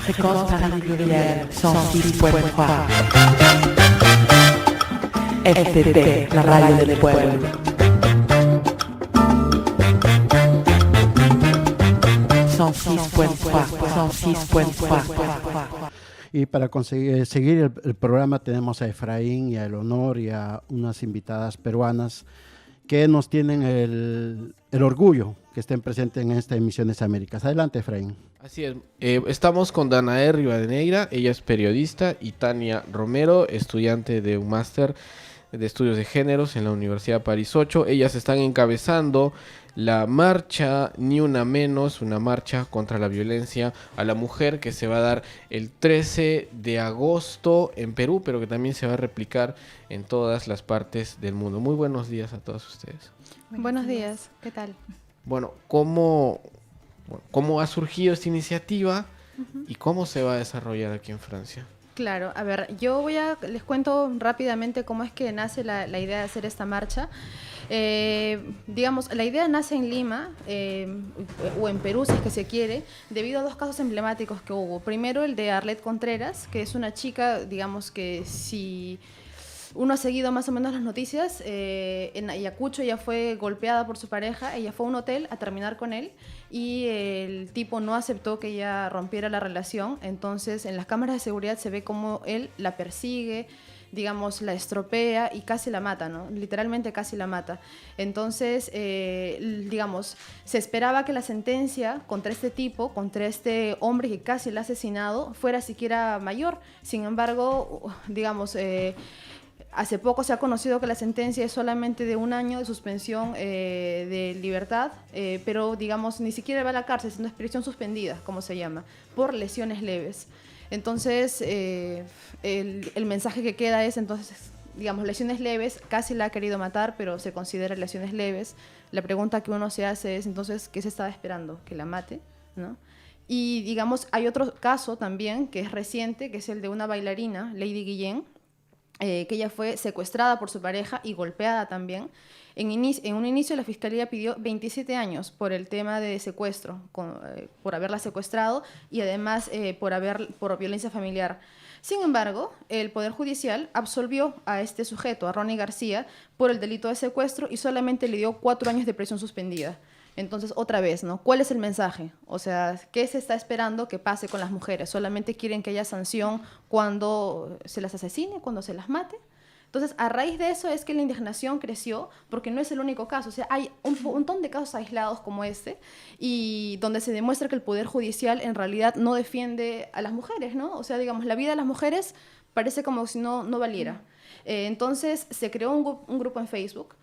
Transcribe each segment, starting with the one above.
Fréquence Paris Pluriel 106.3. FTP, la radio del pueblo. Y para seguir el programa tenemos a Efraín y a Eleonor y a unas invitadas peruanas que nos tienen el orgullo que estén presentes en esta emisión de Américas. Adelante, Efraín. Así es, estamos con Danae Rivadeneira, ella es periodista, y Tania Romero, estudiante de un máster de estudios de géneros en la Universidad París 8. Ellas están encabezando la marcha Ni Una Menos, una marcha contra la violencia a la mujer que se va a dar el 13 de agosto en Perú, pero que también se va a replicar en todas las partes del mundo. Muy buenos días a todos ustedes. Buenos días, ¿qué tal? Bueno, ¿cómo ha surgido esta iniciativa y cómo se va a desarrollar aquí en Francia? Claro, a ver, les cuento rápidamente cómo es que nace la idea de hacer esta marcha. Digamos, la idea nace en Lima, o en Perú, si es que se quiere, debido a dos casos emblemáticos que hubo. Primero, el de Arlette Contreras, que es una chica, digamos que si uno ha seguido más o menos las noticias, en Ayacucho ella fue golpeada por su pareja, ella fue a un hotel a terminar con él y el tipo no aceptó que ella rompiera la relación. Entonces en las cámaras de seguridad se ve cómo él la persigue, digamos, la estropea y casi la mata, ¿no? Literalmente casi la mata. Entonces, digamos, se esperaba que la sentencia contra este tipo, contra este hombre que casi la ha asesinado, fuera siquiera mayor. Sin embargo, digamos, hace poco se ha conocido que la sentencia es solamente de 1 año de suspensión de libertad, pero digamos ni siquiera va a la cárcel, sino es prisión suspendida, como se llama, por lesiones leves. Entonces, el mensaje que queda es, entonces, digamos, lesiones leves, casi la ha querido matar, pero se considera lesiones leves. La pregunta que uno se hace es, entonces, ¿qué se estaba esperando? ¿Que la mate? ¿No? Y, digamos, hay otro caso también que es reciente, que es el de una bailarina, Lady Guillén, que ella fue secuestrada por su pareja y golpeada también. En un inicio la fiscalía pidió 27 años por el tema de secuestro, por haberla secuestrado y además por violencia familiar. Sin embargo, el Poder Judicial absolvió a este sujeto, a Ronnie García, por el delito de secuestro y solamente le dio 4 años de prisión suspendida. Entonces, otra vez, ¿no? ¿Cuál es el mensaje? O sea, ¿qué se está esperando que pase con las mujeres? ¿Solamente quieren que haya sanción cuando se las asesine, cuando se las mate? Entonces, a raíz de eso es que la indignación creció, porque no es el único caso. O sea, hay un montón de casos aislados como este, y donde se demuestra que el Poder Judicial en realidad no defiende a las mujeres, ¿no? O sea, digamos, la vida de las mujeres parece como si no valiera. Entonces, se creó un grupo en Facebook,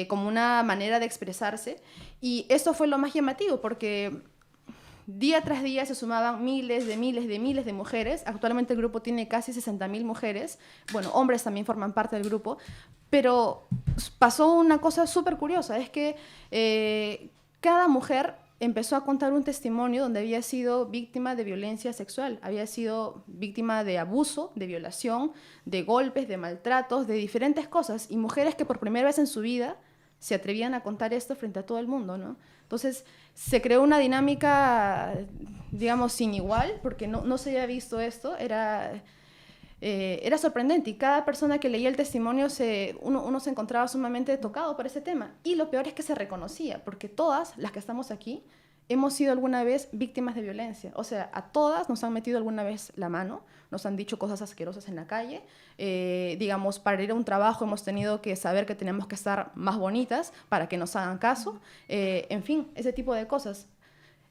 como una manera de expresarse, y esto fue lo más llamativo porque día tras día se sumaban miles de mujeres. Actualmente el grupo tiene casi 60.000 mujeres, bueno, hombres también forman parte del grupo, pero pasó una cosa súper curiosa, es que cada mujer empezó a contar un testimonio donde había sido víctima de violencia sexual, había sido víctima de abuso, de violación, de golpes, de maltratos, de diferentes cosas, y mujeres que por primera vez en su vida se atrevían a contar esto frente a todo el mundo, ¿no? Entonces se creó una dinámica, digamos, sin igual, porque no se había visto esto, era sorprendente, y cada persona que leía el testimonio uno se encontraba sumamente tocado por ese tema. Y lo peor es que se reconocía, porque todas las que estamos aquí hemos sido alguna vez víctimas de violencia. O sea, a todas nos han metido alguna vez la mano, nos han dicho cosas asquerosas en la calle. Digamos, para ir a un trabajo hemos tenido que saber que tenemos que estar más bonitas para que nos hagan caso. En fin, ese tipo de cosas.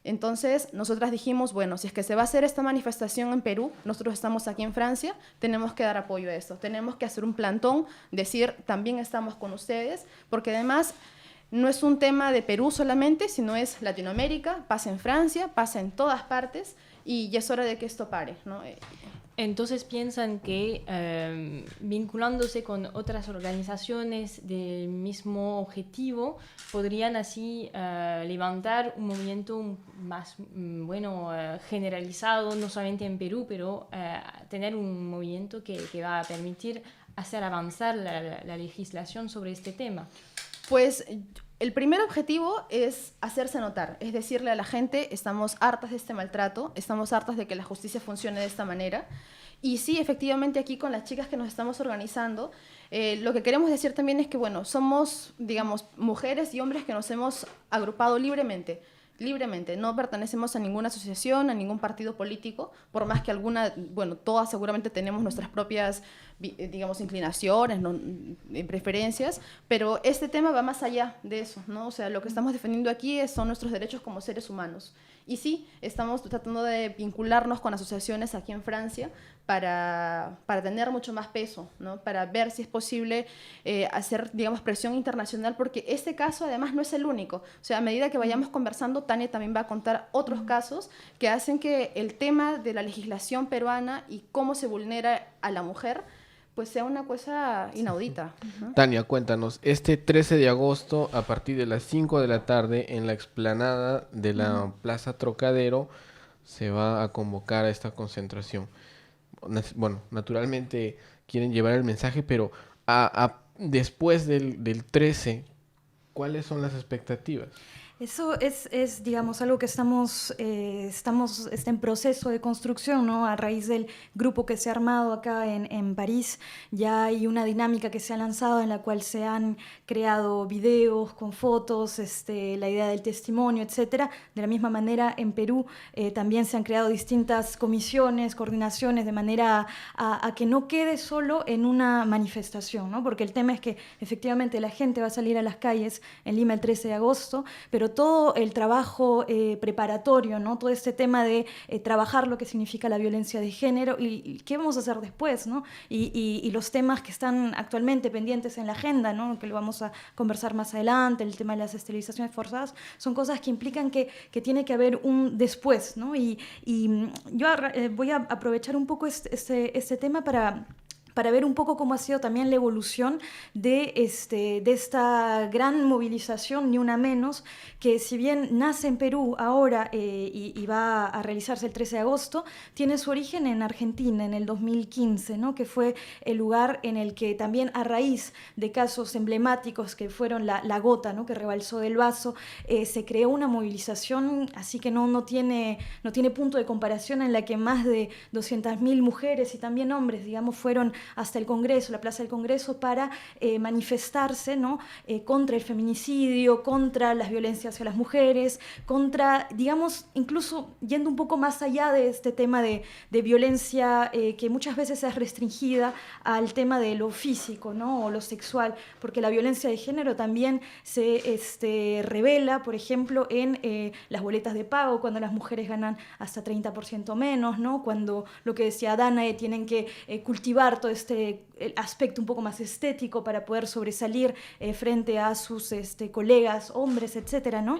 Entonces, nosotras dijimos, bueno, si es que se va a hacer esta manifestación en Perú, nosotros estamos aquí en Francia, tenemos que dar apoyo a esto, tenemos que hacer un plantón, decir, también estamos con ustedes, porque además no es un tema de Perú solamente, sino es Latinoamérica, pasa en Francia, pasa en todas partes, y ya es hora de que esto pare, ¿no? Entonces piensan que vinculándose con otras organizaciones del mismo objetivo, podrían así levantar un movimiento más generalizado, no solamente en Perú, pero tener un movimiento que va a permitir hacer avanzar la legislación sobre este tema. Pues el primer objetivo es hacerse notar, es decirle a la gente, estamos hartas de este maltrato, estamos hartas de que la justicia funcione de esta manera. Y sí, efectivamente, aquí con las chicas que nos estamos organizando, lo que queremos decir también es que, bueno, somos, digamos, mujeres y hombres que nos hemos agrupado libremente, no pertenecemos a ninguna asociación, a ningún partido político, por más que alguna, bueno, todas seguramente tenemos nuestras propias, digamos, inclinaciones, ¿no? Preferencias, pero este tema va más allá de eso, ¿no? O sea, lo que estamos defendiendo aquí son nuestros derechos como seres humanos. Y sí, estamos tratando de vincularnos con asociaciones aquí en Francia para tener mucho más peso, ¿no? Para ver si es posible hacer, digamos, presión internacional, porque este caso además no es el único. O sea, a medida que vayamos conversando, Tania también va a contar otros casos que hacen que el tema de la legislación peruana y cómo se vulnera a la mujer pues sea una cosa inaudita. Tania, cuéntanos, este 13 de agosto, a partir de las 5 de la tarde, en la explanada de la Plaza Trocadero, se va a convocar a esta concentración. Bueno, naturalmente quieren llevar el mensaje, pero después del 13, ¿cuáles son las expectativas? Eso es, digamos, algo que está en proceso de construcción, ¿no? A raíz del grupo que se ha armado acá en París, ya hay una dinámica que se ha lanzado en la cual se han creado videos con fotos, la idea del testimonio, etcétera. De la misma manera, en Perú también se han creado distintas comisiones, coordinaciones, de manera a que no quede solo en una manifestación, ¿no? Porque el tema es que efectivamente la gente va a salir a las calles en Lima el 13 de agosto, pero todo el trabajo preparatorio, ¿no? Todo este tema de trabajar lo que significa la violencia de género y qué vamos a hacer después, ¿no? Y los temas que están actualmente pendientes en la agenda, ¿no? Que lo vamos a conversar más adelante, el tema de las esterilizaciones forzadas, son cosas que implican que tiene que haber un después, ¿no? Y yo voy a aprovechar un poco este tema para ver un poco cómo ha sido también la evolución de esta gran movilización, Ni Una Menos, que si bien nace en Perú ahora y va a realizarse el 13 de agosto, tiene su origen en Argentina, en el 2015, ¿no? Que fue el lugar en el que también a raíz de casos emblemáticos que fueron la gota, ¿no? Que rebalsó del vaso, se creó una movilización, así que no tiene punto de comparación, en la que más de 200.000 mujeres y también hombres, digamos, fueron hasta el Congreso, la Plaza del Congreso, para manifestarse, ¿no? Contra el feminicidio, contra las violencias hacia las mujeres, contra, digamos, incluso yendo un poco más allá de este tema de violencia que muchas veces es restringida al tema de lo físico, ¿no? O lo sexual, porque la violencia de género también se revela, por ejemplo, en las boletas de pago, cuando las mujeres ganan hasta 30% menos, ¿no? Cuando, lo que decía Dana, tienen que cultivar todo el aspecto un poco más estético para poder sobresalir frente a sus colegas, hombres, etcétera, ¿no?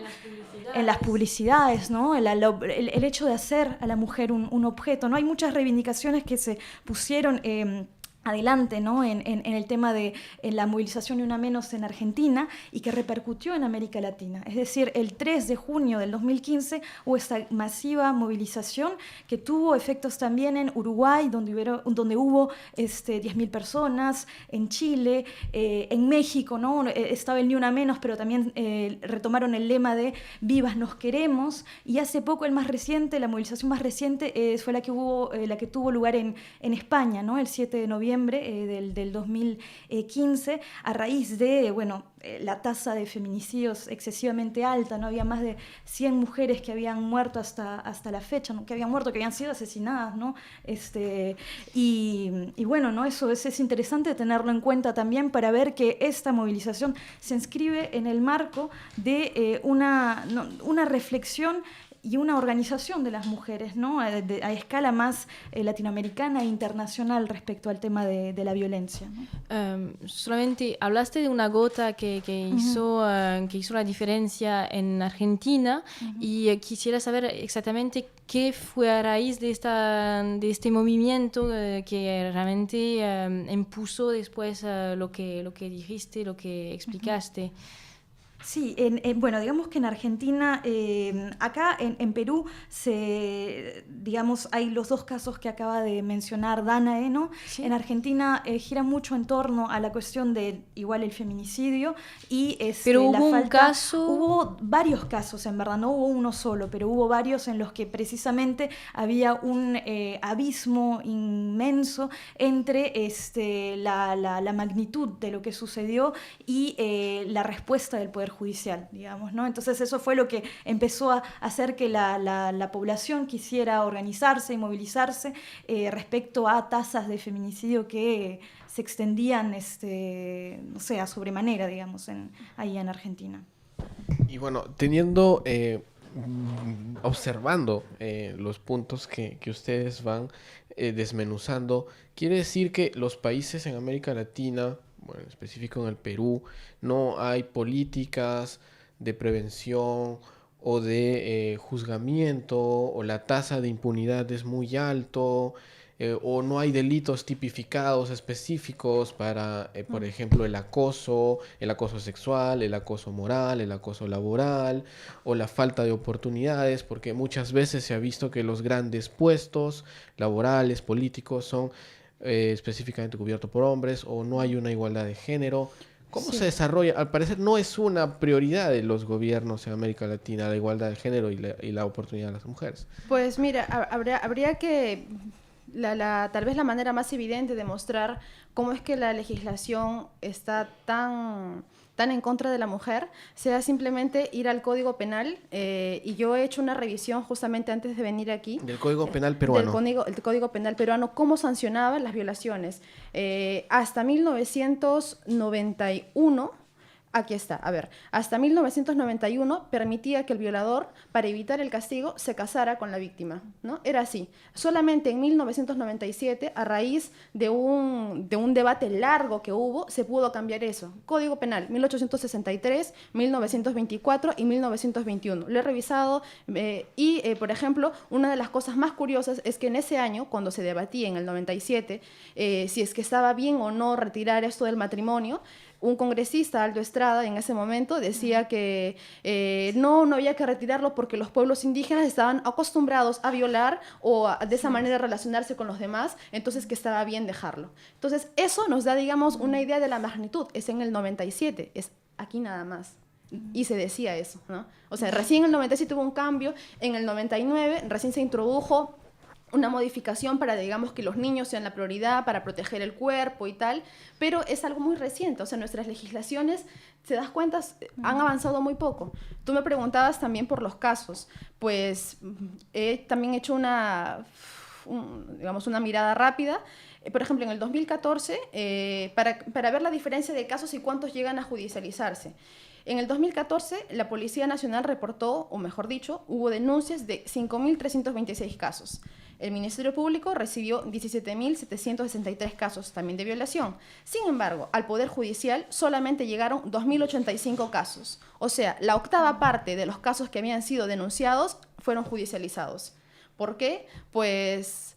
En las publicidades, ¿no? El hecho de hacer a la mujer un objeto, ¿no? Hay muchas reivindicaciones que se pusieron adelante, ¿no? en el tema de la movilización Ni Una Menos en Argentina, y que repercutió en América Latina. Es decir, el 3 de junio del 2015 hubo esta masiva movilización que tuvo efectos también en Uruguay, donde hubo 10.000 personas, en Chile, en México, ¿no? Estaba el Ni Una Menos, pero también retomaron el lema de Vivas nos queremos, y hace poco la movilización más reciente fue la que tuvo lugar en España, ¿no? El 7 de noviembre del 2015, a raíz de, la tasa de feminicidios excesivamente alta, ¿no? Había más de 100 mujeres que habían muerto hasta la fecha, ¿no? Que habían sido asesinadas, ¿no? ¿No? Eso es interesante tenerlo en cuenta también, para ver que esta movilización se inscribe en el marco de una reflexión y una organización de las mujeres, ¿no? A escala más latinoamericana e internacional respecto al tema de la violencia, ¿no? Solamente hablaste de una gota que hizo la diferencia en Argentina, y quisiera saber exactamente qué fue a raíz de este movimiento que realmente impuso después lo que dijiste, lo que explicaste. Sí, bueno, digamos que en Argentina, acá en Perú, digamos, hay los dos casos que acaba de mencionar Danae, ¿no? Sí. En Argentina gira mucho en torno a la cuestión de igual el feminicidio y Pero la hubo un falta. caso. Hubo varios casos, en verdad, no hubo uno solo, pero hubo varios en los que precisamente había un abismo inmenso entre la magnitud de lo que sucedió y la respuesta del Poder Judicial, digamos, ¿no? Entonces eso fue lo que empezó a hacer que la población quisiera organizarse y movilizarse respecto a tasas de feminicidio que se extendían, no sé, a sobremanera, digamos, ahí en Argentina. Y bueno, teniendo, observando los puntos que ustedes van desmenuzando, quiere decir que los países en América Latina, bueno, en específico en el Perú, no hay políticas de prevención o de juzgamiento, o la tasa de impunidad es muy alto, o no hay delitos tipificados específicos para, por ejemplo, el acoso sexual, el acoso moral, el acoso laboral, o la falta de oportunidades, porque muchas veces se ha visto que los grandes puestos laborales, políticos, son específicamente cubiertos por hombres, o no hay una igualdad de género. ¿Cómo se desarrolla? Al parecer no es una prioridad de los gobiernos en América Latina la igualdad de género y la oportunidad de las mujeres. Pues mira, habría que, tal vez la manera más evidente de mostrar cómo es que la legislación está tan en contra de la mujer, sea simplemente ir al Código Penal, y yo he hecho una revisión justamente antes de venir aquí. Del Código Penal peruano. El Código Penal peruano, cómo sancionaba las violaciones. Hasta 1991... Aquí está, a ver, hasta 1991 permitía que el violador, para evitar el castigo, se casara con la víctima, ¿no? Era así. Solamente en 1997, a raíz de un debate largo que hubo, se pudo cambiar eso. Código Penal, 1863, 1924 y 1921. Lo he revisado por ejemplo, una de las cosas más curiosas es que en ese año, cuando se debatía en el 97, si es que estaba bien o no retirar esto del matrimonio, un congresista, Aldo Estrada, en ese momento decía que no había que retirarlo porque los pueblos indígenas estaban acostumbrados a violar o de esa manera relacionarse con los demás, entonces que estaba bien dejarlo. Entonces eso nos da, digamos, una idea de la magnitud. Es en el 97, es aquí nada más. Y se decía eso, ¿no? O sea, recién en el 97 hubo un cambio, en el 99 recién se introdujo una modificación para, digamos, que los niños sean la prioridad, para proteger el cuerpo y tal, pero es algo muy reciente. O sea, nuestras legislaciones, ¿te das cuenta? Han avanzado muy poco. Tú me preguntabas también por los casos. Pues he también hecho una mirada rápida. Por ejemplo, en el 2014, para ver la diferencia de casos y cuántos llegan a judicializarse. En el 2014, la Policía Nacional reportó, o mejor dicho, hubo denuncias de 5.326 casos. El Ministerio Público recibió 17.763 casos también de violación. Sin embargo, al Poder Judicial solamente llegaron 2.085 casos. O sea, la octava parte de los casos que habían sido denunciados fueron judicializados. ¿Por qué? Pues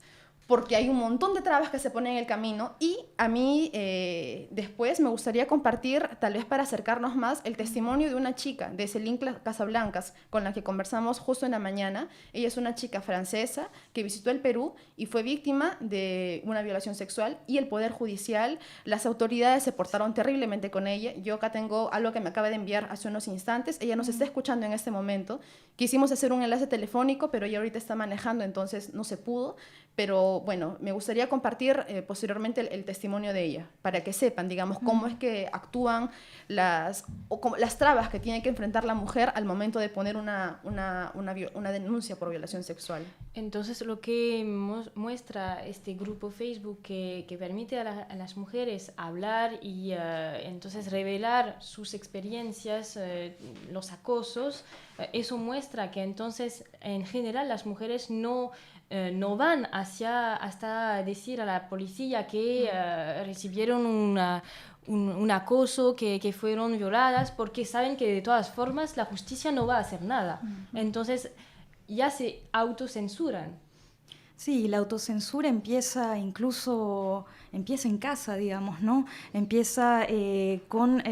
porque hay un montón de trabas que se ponen en el camino, y a mí después me gustaría compartir, tal vez para acercarnos más, el testimonio de una chica de Celín Casablancas, con la que conversamos justo en la mañana. Ella es una chica francesa que visitó el Perú y fue víctima de una violación sexual, y el Poder Judicial, las autoridades se portaron terriblemente con ella. Yo acá tengo algo que me acaba de enviar hace unos instantes. Ella nos está escuchando en este momento. Quisimos hacer un enlace telefónico, pero ella ahorita está manejando, entonces no se pudo. Pero bueno, me gustaría compartir posteriormente el testimonio de ella, para que sepan, digamos, cómo es que actúan las trabas que tiene que enfrentar la mujer al momento de poner una denuncia por violación sexual. Entonces, lo que muestra este grupo Facebook que permite a las mujeres hablar y entonces revelar sus experiencias, los acosos, eso muestra que entonces en general las mujeres no van hasta decir a la policía que recibieron un acoso, que fueron violadas, porque saben que de todas formas la justicia no va a hacer nada. Entonces ya se autocensuran. Sí, la autocensura empieza en casa, digamos, ¿no? Empieza con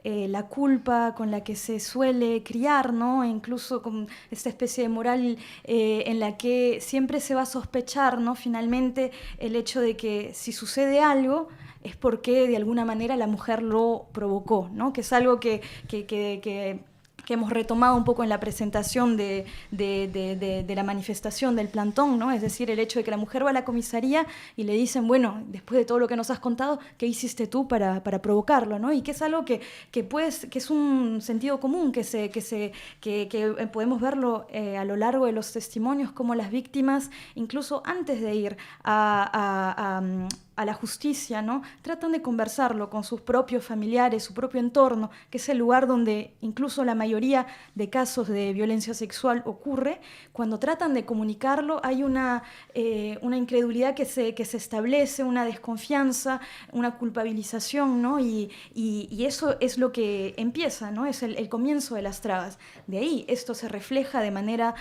la culpa con la que se suele criar, ¿no? E incluso con esta especie de moral en la que siempre se va a sospechar, ¿no? Finalmente, el hecho de que si sucede algo es porque de alguna manera la mujer lo provocó, ¿no? Que es algo que hemos retomado un poco en la presentación de la manifestación del plantón, ¿no? Es decir, el hecho de que la mujer va a la comisaría y le dicen, bueno, después de todo lo que nos has contado, ¿qué hiciste tú para provocarlo, ¿no? Y que es algo que es un sentido común, que podemos verlo a lo largo de los testimonios, como las víctimas, incluso antes de ir a la justicia, ¿no? Tratan de conversarlo con sus propios familiares, su propio entorno, que es el lugar donde incluso la mayoría de casos de violencia sexual ocurre. Cuando tratan de comunicarlo hay una incredulidad que se establece, una desconfianza, una culpabilización, ¿no? Y eso es lo que empieza, ¿no? Es el comienzo de las trabas. De ahí esto se refleja de manera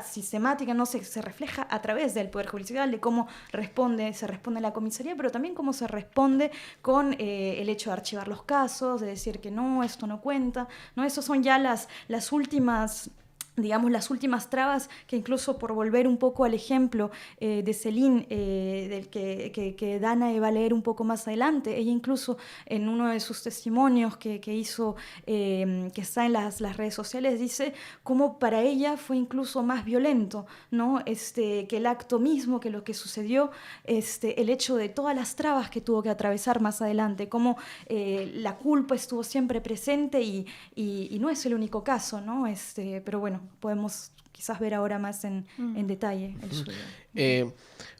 sistemática, ¿no? Se refleja a través del Poder Judicial, de cómo se responde a la comisaría, pero también cómo se responde con el hecho de archivar los casos, de decir que no, esto no cuenta, ¿no? Esas son ya las últimas, digamos, las últimas trabas, que incluso, por volver un poco al ejemplo de Celine, del que Dana va a leer un poco más adelante, ella incluso en uno de sus testimonios que hizo, que está en las redes sociales, dice cómo para ella fue incluso más violento, ¿no? Que el acto mismo, que lo que sucedió, el hecho de todas las trabas que tuvo que atravesar más adelante, cómo la culpa estuvo siempre presente y no es el único caso, ¿no? Pero bueno, podemos quizás ver ahora más en detalle el suyo.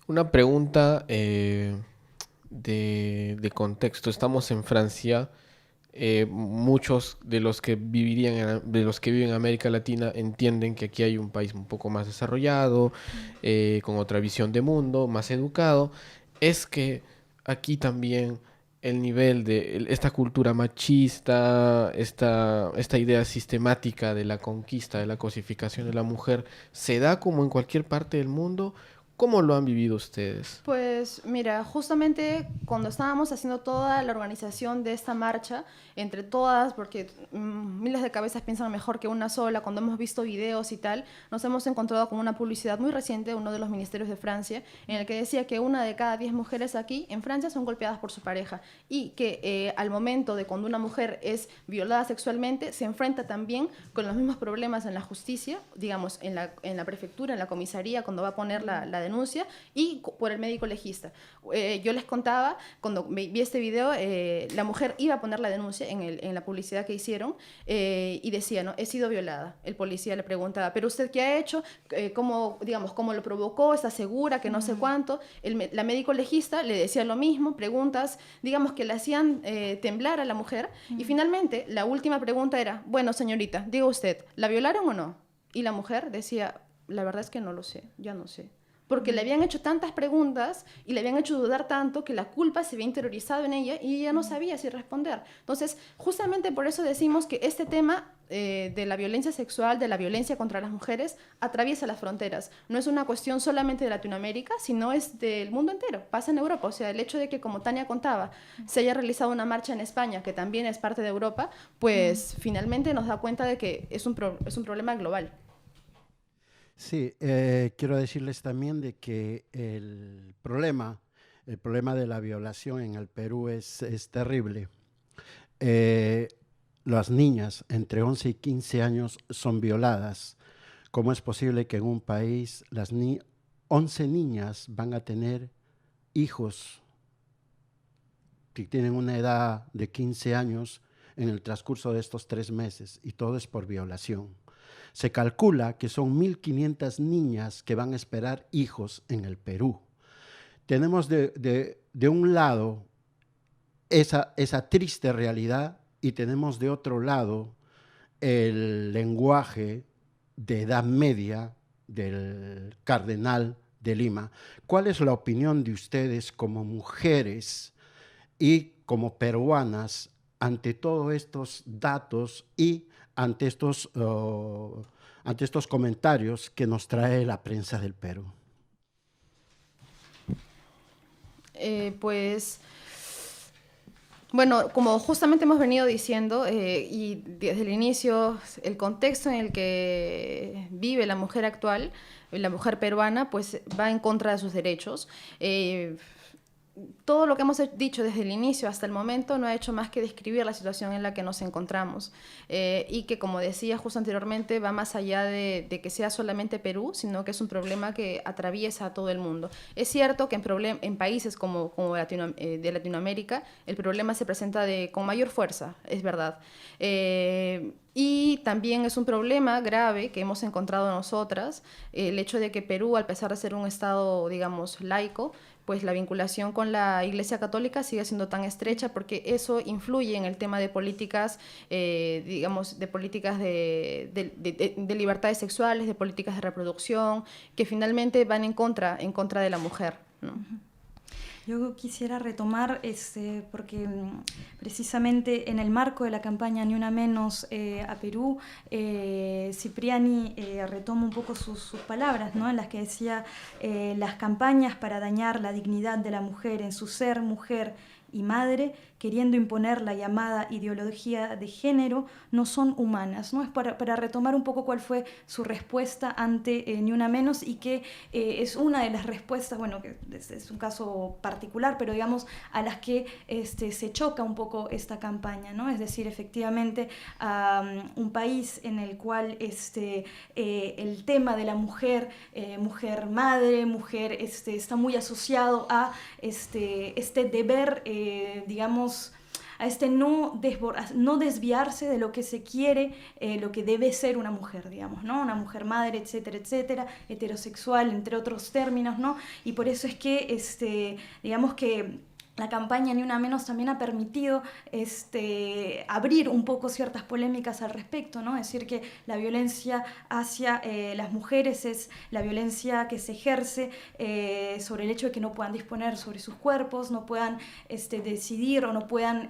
Una pregunta de contexto. Estamos en Francia. Muchos de los que viven en América Latina entienden que aquí hay un país un poco más desarrollado, con otra visión de mundo, más educado. Es que aquí también el nivel de esta cultura machista, esta idea sistemática de la conquista, de la cosificación de la mujer, ¿se da como en cualquier parte del mundo? ¿Cómo lo han vivido ustedes? Pues mira, justamente cuando estábamos haciendo toda la organización de esta marcha, entre todas, porque miles de cabezas piensan mejor que una sola, cuando hemos visto videos y tal, nos hemos encontrado con una publicidad muy reciente de uno de los ministerios de Francia, en el que decía que 1 de cada 10 mujeres aquí en Francia son golpeadas por su pareja, y que al momento de cuando una mujer es violada sexualmente, se enfrenta también con los mismos problemas en la justicia, digamos, en la prefectura, en la comisaría, cuando va a poner la denuncia, y por el médico legista. Yo les contaba, cuando vi este video, la mujer iba a poner la denuncia en la publicidad que hicieron, y decía, ¿no? He sido violada. El policía le preguntaba, ¿pero usted qué ha hecho? ¿Cómo lo provocó? ¿Está segura? Que no sé cuánto. La médico legista le decía lo mismo, preguntas, digamos, que le hacían temblar a la mujer, y finalmente la última pregunta era, bueno, señorita, diga usted, ¿la violaron o no? Y la mujer decía, la verdad es que no lo sé, ya no sé. Porque le habían hecho tantas preguntas y le habían hecho dudar tanto que la culpa se había interiorizado en ella y ella no sabía si responder. Entonces, justamente por eso decimos que este tema de la violencia sexual, de la violencia contra las mujeres, atraviesa las fronteras. No es una cuestión solamente de Latinoamérica, sino es del mundo entero. Pasa en Europa. O sea, el hecho de que, como Tania contaba, se haya realizado una marcha en España, que también es parte de Europa, pues finalmente nos da cuenta de que es un problema global. Sí, quiero decirles también de que el problema de la violación en el Perú es terrible. Las niñas entre 11 y 15 años son violadas. ¿Cómo es posible que en un país 11 niñas van a tener hijos que tienen una edad de 15 años en el transcurso de estos 3 meses? Y todo es por violación. Se calcula que son 1.500 niñas que van a esperar hijos en el Perú. Tenemos de un lado esa triste realidad y tenemos de otro lado el lenguaje de edad media del cardenal de Lima. ¿Cuál es la opinión de ustedes como mujeres y como peruanas ante todos estos datos y ante ante estos comentarios que nos trae la prensa del Perú? Pues, bueno, como justamente hemos venido diciendo, y desde el inicio, el contexto en el que vive la mujer actual, la mujer peruana, pues va en contra de sus derechos. Todo lo que hemos dicho desde el inicio hasta el momento no ha hecho más que describir la situación en la que nos encontramos, y que, como decía justo anteriormente, va más allá de que sea solamente Perú, sino que es un problema que atraviesa a todo el mundo. Es cierto que en países como de Latinoamérica el problema se presenta con mayor fuerza, es verdad. Y también es un problema grave que hemos encontrado nosotras, el hecho de que Perú, a pesar de ser un estado, digamos, laico, pues la vinculación con la Iglesia Católica sigue siendo tan estrecha, porque eso influye en el tema de políticas, digamos, de políticas de libertades sexuales, de políticas de reproducción, que finalmente van en contra de la mujer, ¿no? Yo quisiera retomar, porque precisamente en el marco de la campaña Ni Una Menos a Perú, Cipriani retoma un poco sus palabras, ¿no? En las que decía, las campañas para dañar la dignidad de la mujer en su ser mujer y madre, queriendo imponer la llamada ideología de género, no son humanas, ¿no? Es para retomar un poco cuál fue su respuesta ante Ni Una Menos, y que es una de las respuestas, bueno, que es un caso particular, pero digamos a las que se choca un poco esta campaña, ¿no? Es decir, efectivamente, un país en el cual el tema de la mujer, mujer madre, mujer, está muy asociado a este deber, digamos, a no desviarse de lo que se quiere, lo que debe ser una mujer, digamos, ¿no? Una mujer madre, etcétera, etcétera, heterosexual, entre otros términos, ¿no? Y por eso es que, digamos que la campaña Ni Una Menos también ha permitido abrir un poco ciertas polémicas al respecto, ¿no? Es decir, que la violencia hacia las mujeres es la violencia que se ejerce sobre el hecho de que no puedan disponer sobre sus cuerpos, no puedan decidir o no puedan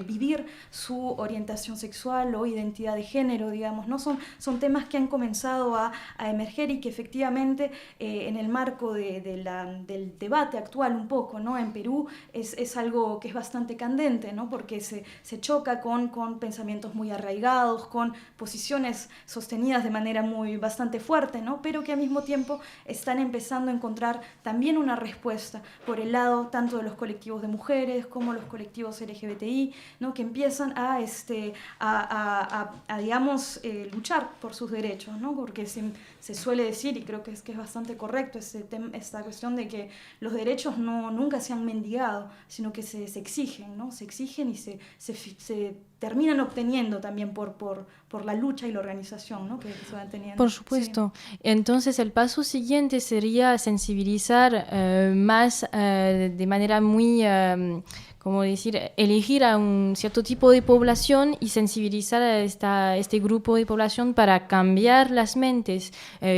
vivir su orientación sexual o identidad de género, digamos, ¿no? Son temas que han comenzado a emerger, y que efectivamente en el marco del debate actual un poco, ¿no? En Perú, es algo que es bastante candente, ¿no? Porque se choca con pensamientos muy arraigados, con posiciones sostenidas de manera bastante fuerte, ¿no? Pero que al mismo tiempo están empezando a encontrar también una respuesta por el lado tanto de los colectivos de mujeres como los colectivos LGBTI, ¿no? Que empiezan a digamos, luchar por sus derechos, ¿no? Porque se suele decir, y creo que es bastante correcto esta cuestión de que los derechos nunca se han mendigado, sino que se exigen, ¿no? Se exigen y se terminan obteniendo también por la lucha y la organización, ¿no? que se van teniendo. Por supuesto. Sí. Entonces el paso siguiente sería sensibilizar más de manera muy... ¿cómo decir? Elegir a un cierto tipo de población y sensibilizar a este grupo de población para cambiar las mentes.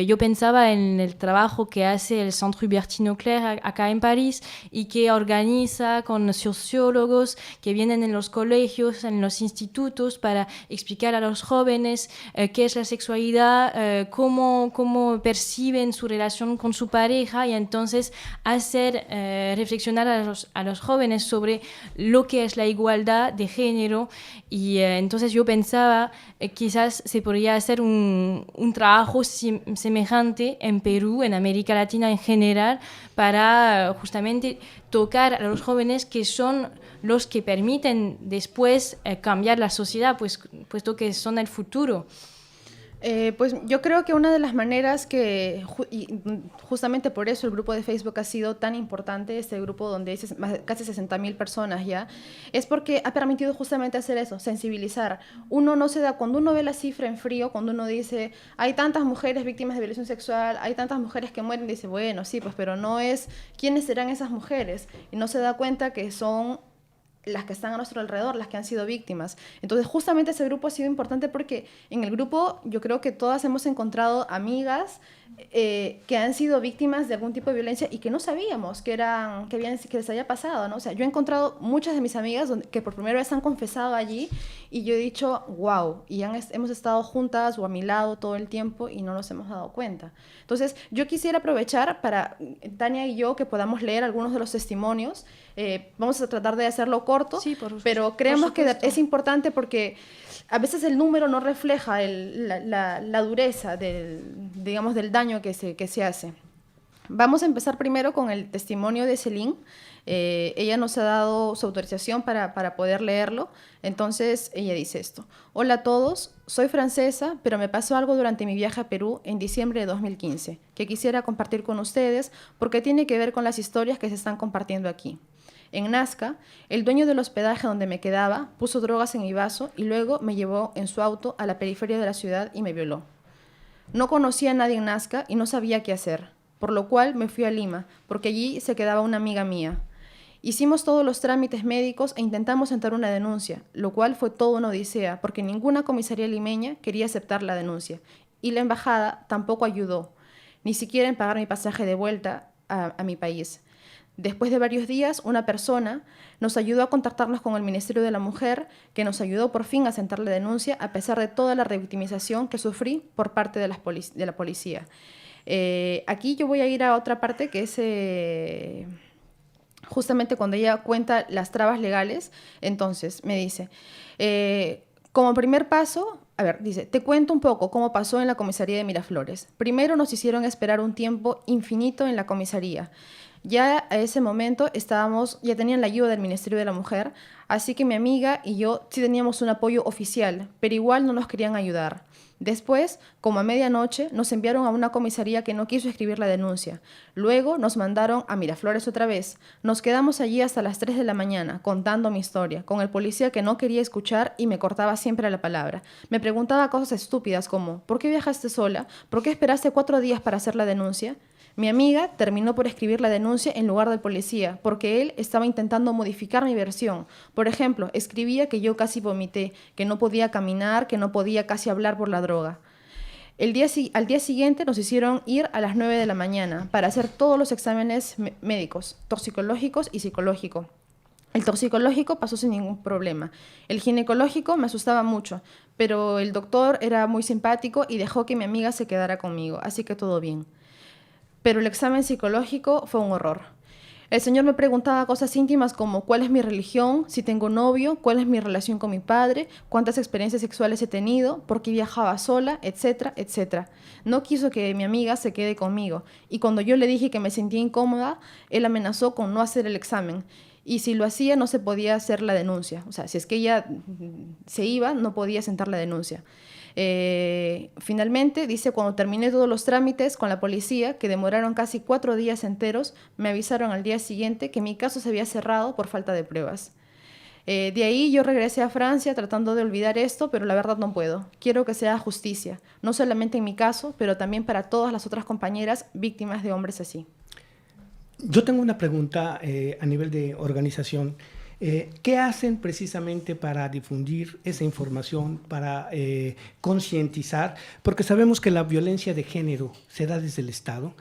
Yo pensaba en el trabajo que hace el Centre Hubertine Auclair acá en París, y que organiza con sociólogos que vienen en los colegios, en los institutos, para explicar a los jóvenes qué es la sexualidad, cómo perciben su relación con su pareja, y entonces hacer reflexionar a los jóvenes sobre lo que es la igualdad de género. Y entonces yo pensaba quizás se podría hacer un trabajo semejante en Perú, en América Latina en general, para justamente tocar a los jóvenes, que son los que permiten después cambiar la sociedad, puesto que son el futuro. Pues yo creo que una de las maneras que, justamente por eso el grupo de Facebook ha sido tan importante, este grupo donde hay casi 60.000 personas ya, es porque ha permitido justamente hacer eso, sensibilizar. Uno no se da, cuando uno ve la cifra en frío, cuando uno dice, hay tantas mujeres víctimas de violación sexual, hay tantas mujeres que mueren, dice, bueno, sí, pues, pero no es, ¿quiénes serán esas mujeres? Y no se da cuenta que son las que están a nuestro alrededor, las que han sido víctimas. Entonces, justamente ese grupo ha sido importante porque en el grupo yo creo que todas hemos encontrado amigas que han sido víctimas de algún tipo de violencia y que no sabíamos que les había pasado, ¿no? O sea, yo he encontrado muchas de mis amigas que por primera vez han confesado allí y yo he dicho, wow, y hemos estado juntas o a mi lado todo el tiempo y no nos hemos dado cuenta. Entonces, yo quisiera aprovechar para Tania y yo que podamos leer algunos de los testimonios. Vamos a tratar de hacerlo corto, Sí, pero creemos que supuesto. es importante porque a veces el número no refleja la dureza digamos, del daño que se hace. Vamos a empezar primero con el testimonio de Celine. Ella nos ha dado su autorización para poder leerlo. Entonces, ella dice esto. Hola a todos, soy francesa, pero me pasó algo durante mi viaje a Perú en diciembre de 2015, que quisiera compartir con ustedes porque tiene que ver con las historias que se están compartiendo aquí. En Nazca, el dueño del hospedaje donde me quedaba puso drogas en mi vaso y luego me llevó en su auto a la periferia de la ciudad y me violó. No conocía a nadie en Nazca y no sabía qué hacer, por lo cual me fui a Lima, porque allí se quedaba una amiga mía. Hicimos todos los trámites médicos e intentamos sentar una denuncia, lo cual fue toda una odisea, porque ninguna comisaría limeña quería aceptar la denuncia, y la embajada tampoco ayudó, ni siquiera en pagar mi pasaje de vuelta a mi país. Después de varios días, una persona nos ayudó a contactarnos con el Ministerio de la Mujer, que nos ayudó por fin a sentar la denuncia, a pesar de toda la revictimización que sufrí por parte de la policía. Aquí yo voy a ir a otra parte que es justamente cuando ella cuenta las trabas legales. Entonces, me dice, como primer paso, a ver, dice, te cuento un poco cómo pasó en la comisaría de Miraflores. Primero nos hicieron esperar un tiempo infinito en la comisaría. Ya a ese momento ya tenían la ayuda del Ministerio de la Mujer, así que mi amiga y yo sí teníamos un apoyo oficial, pero igual no nos querían ayudar. Después, como a medianoche, nos enviaron a una comisaría que no quiso escribir la denuncia. Luego nos mandaron a Miraflores otra vez. Nos quedamos allí hasta las 3 de la mañana, contando mi historia, con el policía que no quería escuchar y me cortaba siempre la palabra. Me preguntaba cosas estúpidas como, ¿por qué viajaste sola? ¿Por qué esperaste 4 días para hacer la denuncia? Mi amiga terminó por escribir la denuncia en lugar del policía, porque él estaba intentando modificar mi versión. Por ejemplo, escribía que yo casi vomité, que no podía caminar, que no podía casi hablar por la droga. Al día siguiente nos hicieron ir a las 9 de la mañana para hacer todos los exámenes médicos, toxicológicos y psicológicos. El toxicológico pasó sin ningún problema. El ginecológico me asustaba mucho, pero el doctor era muy simpático y dejó que mi amiga se quedara conmigo, así que todo bien. Pero el examen psicológico fue un horror. El señor me preguntaba cosas íntimas como cuál es mi religión, si tengo novio, cuál es mi relación con mi padre, cuántas experiencias sexuales he tenido, por qué viajaba sola, etcétera, etcétera. No quiso que mi amiga se quede conmigo y cuando yo le dije que me sentía incómoda, él amenazó con no hacer el examen. Y si lo hacía, no se podía hacer la denuncia. O sea, si es que ella se iba, no podía sentar la denuncia. Finalmente, dice, cuando terminé todos los trámites con la policía, que demoraron casi 4 días enteros, me avisaron al día siguiente que mi caso se había cerrado por falta de pruebas. De ahí yo regresé a Francia tratando de olvidar esto, pero la verdad no puedo. Quiero que sea justicia, no solamente en mi caso, pero también para todas las otras compañeras víctimas de hombres así. Yo tengo una pregunta a nivel de organización. ¿Qué hacen precisamente para difundir esa información, para concientizar? Porque sabemos que la violencia de género se da desde el Estado.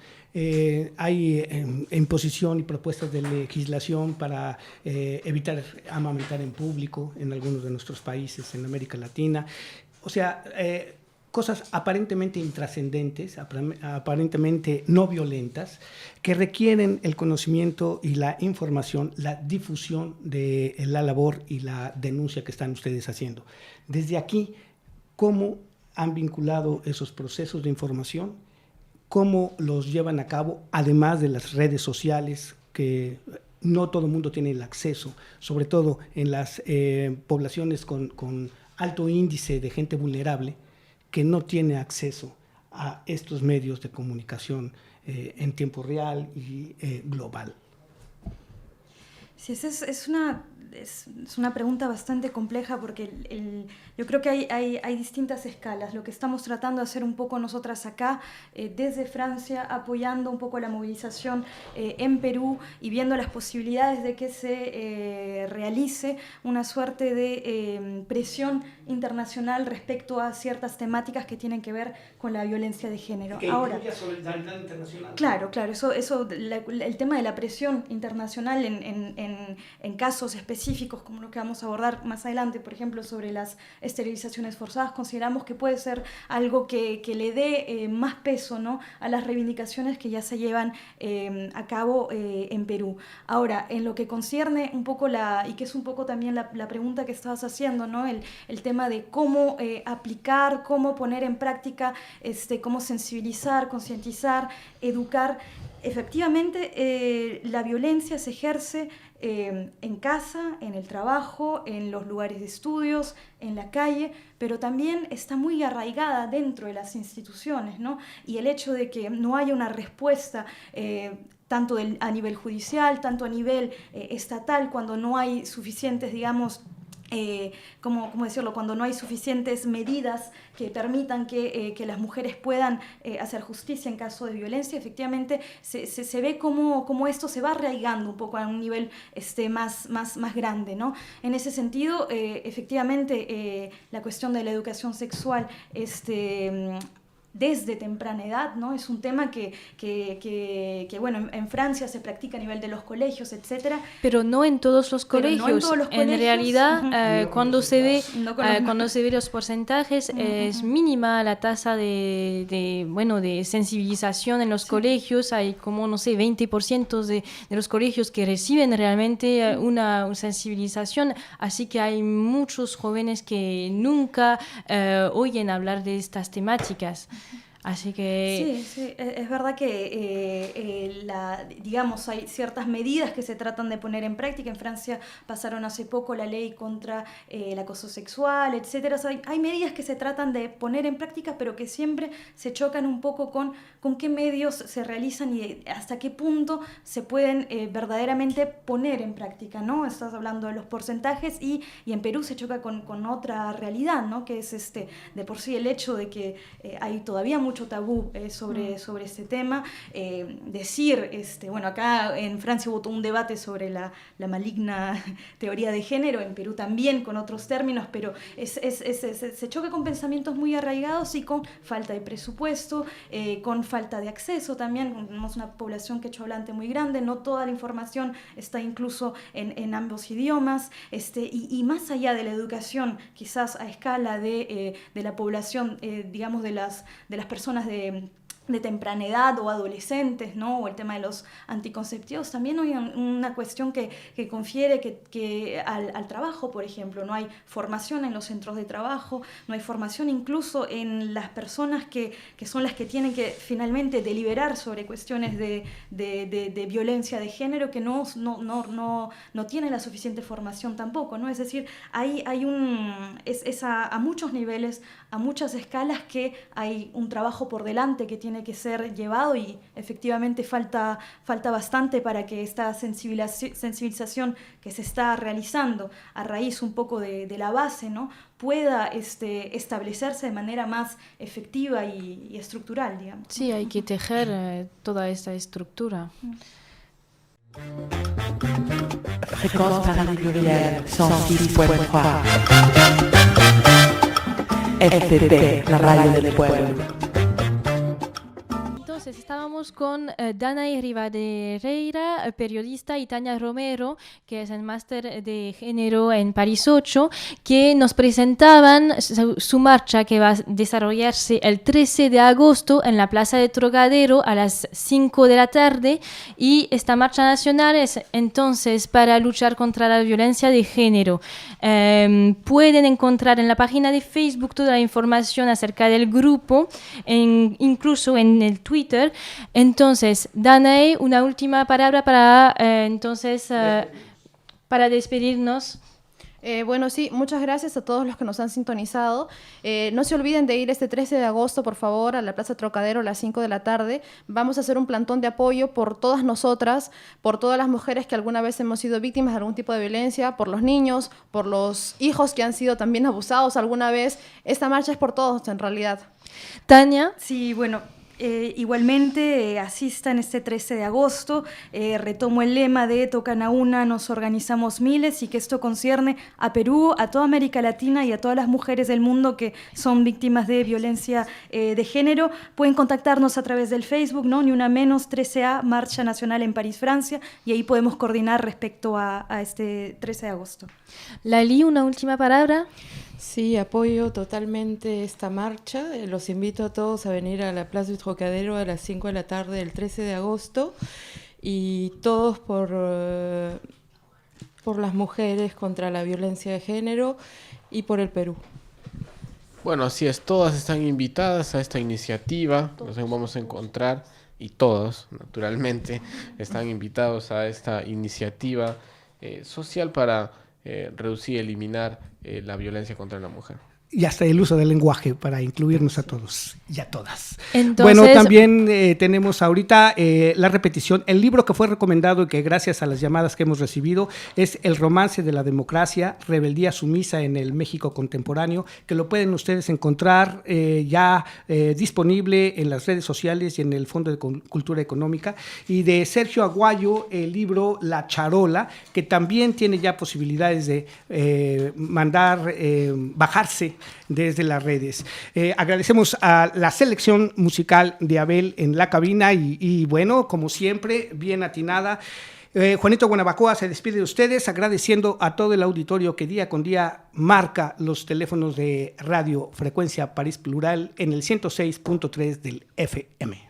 Hay imposición y propuestas de legislación para evitar amamantar en público en algunos de nuestros países en América Latina. O sea, cosas aparentemente intrascendentes, aparentemente no violentas, que requieren el conocimiento y la información, la difusión de la labor y la denuncia que están ustedes haciendo. Desde aquí, ¿cómo han vinculado esos procesos de información? ¿Cómo los llevan a cabo, además de las redes sociales, que no todo el mundo tiene el acceso, sobre todo en las poblaciones con alto índice de gente vulnerable, que no tiene acceso a estos medios de comunicación en tiempo real y global? Sí, esa es una es una pregunta bastante compleja porque yo creo que hay distintas escalas. Lo que estamos tratando de hacer un poco nosotras acá, desde Francia, apoyando un poco la movilización en Perú y viendo las posibilidades de que se realice una suerte de presión internacional respecto a ciertas temáticas que tienen que ver con la violencia de género. Que ahora, incluye solidaridad internacional. Claro, el tema de la presión internacional en casos específicos como lo que vamos a abordar más adelante, por ejemplo, sobre las esterilizaciones forzadas, consideramos que puede ser algo que le dé más peso, ¿no?, a las reivindicaciones que ya se llevan a cabo en Perú. Ahora, en lo que concierne un poco y que es un poco también la pregunta que estabas haciendo, ¿no?, el tema de cómo aplicar, cómo poner en práctica, cómo sensibilizar, concientizar, educar. Efectivamente, la violencia se ejerce en casa, en el trabajo, en los lugares de estudios, en la calle, pero también está muy arraigada dentro de las instituciones, ¿no? Y el hecho de que no haya una respuesta tanto a nivel judicial, tanto a nivel estatal, cuando no hay suficientes, digamos, ¿cómo decirlo? Cuando no hay suficientes medidas que permitan que las mujeres puedan hacer justicia en caso de violencia, efectivamente se ve cómo esto se va arraigando un poco a un nivel más grande, ¿no? En ese sentido, efectivamente, la cuestión de la educación sexual desde temprana edad, ¿no? Es un tema que bueno, en Francia se practica a nivel de los colegios, etcétera. Pero no en todos los colegios. No en todos los colegios. En realidad, cuando se ve los porcentajes, es mínima la tasa de sensibilización en los colegios. Hay como, no sé, 20% de los colegios que reciben realmente una sensibilización. Así que hay muchos jóvenes que nunca oyen hablar de estas temáticas. Así que... Sí, es verdad que digamos, hay ciertas medidas que se tratan de poner en práctica. En Francia pasaron hace poco la ley contra el acoso sexual, etcétera. O sea, hay medidas que se tratan de poner en práctica, pero que siempre se chocan un poco con qué medios se realizan y hasta qué punto se pueden verdaderamente poner en práctica, ¿no? Estás hablando de los porcentajes y en Perú se choca con otra realidad, ¿no? Que es de por sí el hecho de que hay todavía mucho tabú sobre este tema. Decir, bueno, acá en Francia hubo todo un debate sobre la maligna teoría de género, en Perú también con otros términos, pero se choca con pensamientos muy arraigados y con falta de presupuesto, con falta de acceso también. Tenemos una población quechua-hablante muy grande, no toda la información está incluso en ambos idiomas, y más allá de la educación, quizás a escala de la población, digamos, de las personas de temprana edad o adolescentes, ¿no? O el tema de los anticonceptivos, también hay una cuestión que confiere que al trabajo, por ejemplo, no hay formación en los centros de trabajo, no hay formación incluso en las personas que son las que tienen que finalmente deliberar sobre cuestiones de violencia de género, que no tienen la suficiente formación tampoco, ¿no? Es decir, es a muchos niveles, a muchas escalas, que hay un trabajo por delante que tiene que ser llevado, y efectivamente falta bastante para que esta sensibilización que se está realizando a raíz un poco de la base, ¿no?, pueda establecerse de manera más efectiva y estructural, digamos. Sí, hay que tejer toda esta estructura. Fréquence Paris Pluriel 106.3 FTP, la radio del pueblo. Entonces, estábamos con Danae Rivadeneira, periodista, y Tania Romero, que es el máster de género en París 8, que nos presentaban su marcha que va a desarrollarse el 13 de agosto en la Plaza de Trocadero a las 5 de la tarde. Y esta marcha nacional es entonces para luchar contra la violencia de género. Pueden encontrar en la página de Facebook toda la información acerca del grupo, incluso en el Twitter. Entonces, Danae, una última palabra para despedirnos. Bueno, sí, muchas gracias a todos los que nos han sintonizado. No se olviden de ir este 13 de agosto, por favor, a la Plaza Trocadero a las 5 de la tarde. Vamos a hacer un plantón de apoyo por todas nosotras, por todas las mujeres que alguna vez hemos sido víctimas de algún tipo de violencia, por los niños, por los hijos que han sido también abusados alguna vez. Esta marcha es por todos, en realidad. Tania. Sí, bueno, igualmente asistan este 13 de agosto, retomo el lema de Tocan a una, nos organizamos miles, y que esto concierne a Perú, a toda América Latina y a todas las mujeres del mundo que son víctimas de violencia de género. Pueden contactarnos a través del Facebook, ¿no? Ni una menos 13A, Marcha Nacional en París, Francia, y ahí podemos coordinar respecto a este 13 de agosto. Lali, una última palabra. Sí, apoyo totalmente esta marcha. Los invito a todos a venir a la Plaza del Trocadero a las 5 de la tarde del 13 de agosto y todos por las mujeres contra la violencia de género y por el Perú. Bueno, así es, todas están invitadas a esta iniciativa, nos vamos a encontrar, y todos, naturalmente, están invitados a esta iniciativa social para reducir y eliminar la violencia contra la mujer. Y hasta el uso del lenguaje para incluirnos a todos y a todas. Entonces, bueno, también tenemos ahorita la repetición. El libro que fue recomendado y que gracias a las llamadas que hemos recibido es El romance de la democracia, rebeldía sumisa en el México contemporáneo, que lo pueden ustedes encontrar ya disponible en las redes sociales y en el Fondo de Cultura Económica. Y de Sergio Aguayo, el libro La Charola, que también tiene ya posibilidades de bajarse desde las redes. Agradecemos a la selección musical de Abel en la cabina y bueno, como siempre, bien atinada. Juanito Guanabacoa se despide de ustedes agradeciendo a todo el auditorio que día con día marca los teléfonos de Radio Frecuencia París Plural en el 106.3 del FM.